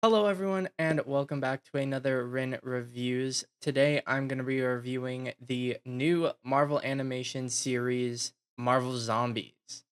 Hello, everyone, and welcome back to another Rin Reviews. Today, I'm going to be reviewing the new Marvel animation series, Marvel Zombies.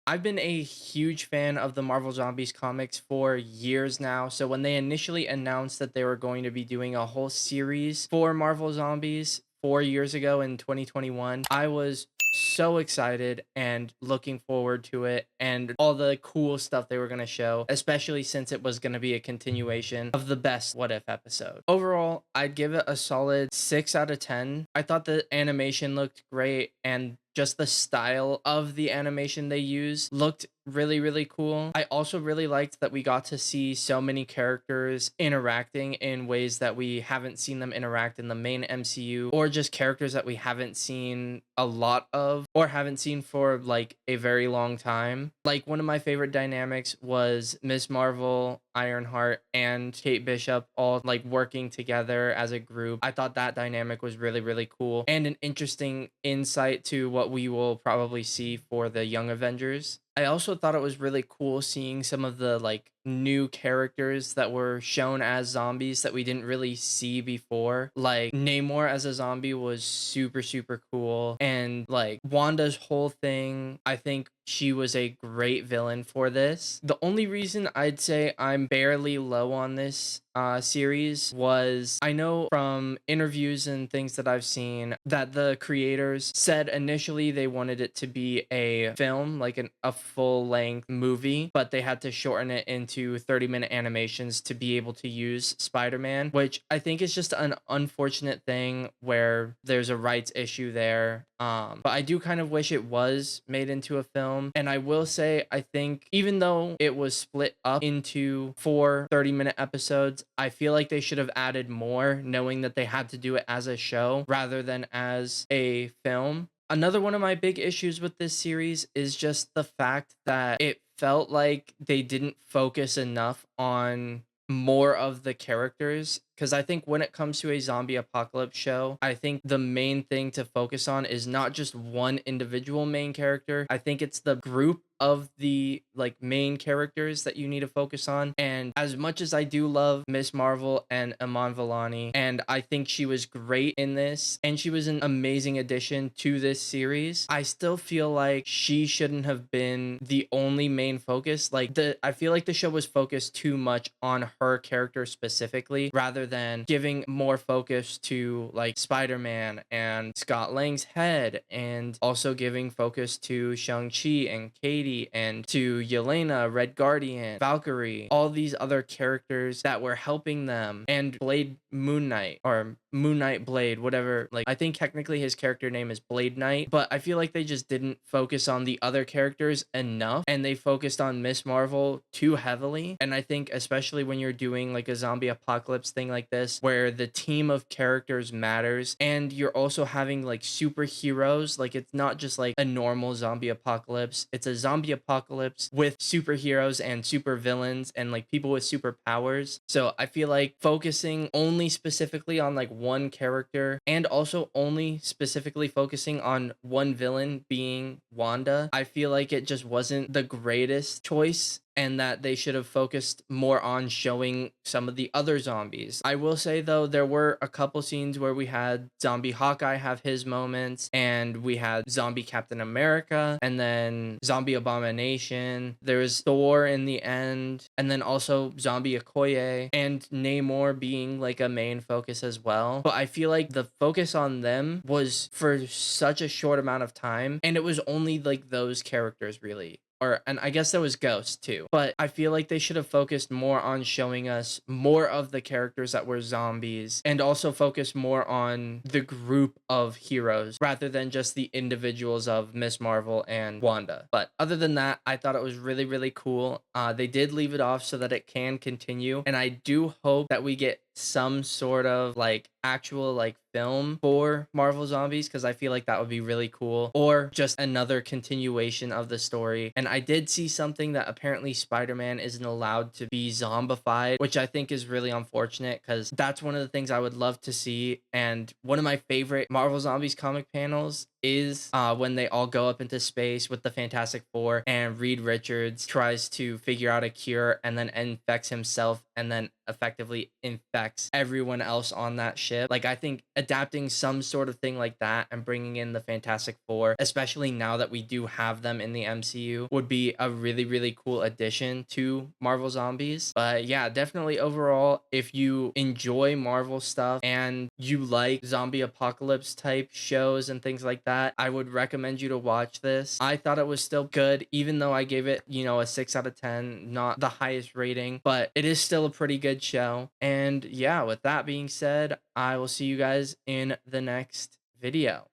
I've been a huge fan of the Marvel Zombies comics for years now, so when they initially announced that they were going to be doing a whole series for Marvel Zombies 4 years ago in 2021, I was so excited and looking forward to it and all the cool stuff they were going to show, especially since it was going to be a continuation of the best What If episode. Overall, I'd give it a solid 6 out of 10. I thought the animation looked great and just the style of the animation they use looked really cool. I also really liked that we got to see so many characters interacting in ways that we haven't seen them interact in the main MCU, or just characters that we haven't seen a lot of or haven't seen for like a very long time. Like, one of my favorite dynamics was Miss Marvel, Ironheart, and Kate Bishop all like working together as a group. I thought that dynamic was really cool and an interesting insight to what we will probably see for the Young Avengers. I also thought it was really cool seeing some of the like new characters that were shown as zombies that we didn't really see before. Like, Namor as a zombie was super cool, and like Wanda's whole thing, I think she was a great villain for this. The only reason I'd say I'm barely low on this series was, I know from interviews and things that I've seen that the creators said initially they wanted it to be a film, like a full length movie, but they had to shorten it into 30-minute animations to be able to use Spider-Man, which I think is just an unfortunate thing where there's a rights issue there. But I do kind of wish it was made into a film. And I will say, I think even though it was split up into 4 30-minute episodes, I feel like they should have added more, knowing that they had to do it as a show rather than as a film. Another one of my big issues with this series is just the fact that it felt like they didn't focus enough on more of the characters, because I think when it comes to a zombie apocalypse show, I think the main thing to focus on is not just one individual main character. I think it's the group of the like main characters that you need to focus on. And as much as I do love Miss Marvel and Iman Vellani, and I think she was great in this and she was an amazing addition to this series, I still feel like she shouldn't have been the only main focus. I feel like the show was focused too much on her character specifically, rather than giving more focus to like Spider-Man and Scott Lang's head, and also giving focus to Shang-Chi and Katie, and to Yelena, Red Guardian, Valkyrie, all these other characters that were helping them, and Blade Moon Knight, or Moon Knight Blade, whatever. Like, I think technically his character name is Blade Knight, but I feel like they just didn't focus on the other characters enough, and they focused on Miss Marvel too heavily. And I think especially when you're doing like a zombie apocalypse thing like this, where the team of characters matters, and you're also having like superheroes, like it's not just like a normal zombie apocalypse, it's a zombie apocalypse with superheroes and super villains and like people with superpowers. So I feel like focusing only specifically on like one character, and also only specifically focusing on one villain being Wanda, I feel like it just wasn't the greatest choice, and that they should have focused more on showing some of the other zombies. I will say though, there were a couple scenes where we had zombie Hawkeye have his moments, and we had zombie Captain America, and then zombie Abomination. There was Thor in the end, and then also zombie Okoye, and Namor being like a main focus as well. But I feel like the focus on them was for such a short amount of time, and it was only like those characters really. And I guess there was Ghost too. But I feel like they should have focused more on showing us more of the characters that were zombies, and also focus more on the group of heroes rather than just the individuals of Miss Marvel and Wanda. But other than that, I thought it was really cool. They did leave it off so that it can continue, and I do hope that we get some sort of like actual like film for Marvel Zombies, because I feel like that would be really cool, or just another continuation of the story. And I did see something that apparently Spider-Man isn't allowed to be zombified, which I think is really unfortunate, because that's one of the things I would love to see. And one of my favorite Marvel Zombies comic panels is when they all go up into space with the Fantastic Four, and Reed Richards tries to figure out a cure and then infects himself and then effectively infects everyone else on that ship. Like, I think adapting some sort of thing like that and bringing in the Fantastic Four, especially now that we do have them in the MCU, would be a really, really cool addition to Marvel Zombies. But yeah, definitely overall, if you enjoy Marvel stuff and you like zombie apocalypse type shows and things like that, I would recommend you to watch this. I thought it was still good, even though I gave it, a 6 out of 10, not the highest rating, but it is still a pretty good show. And yeah, with that being said, I will see you guys in the next video.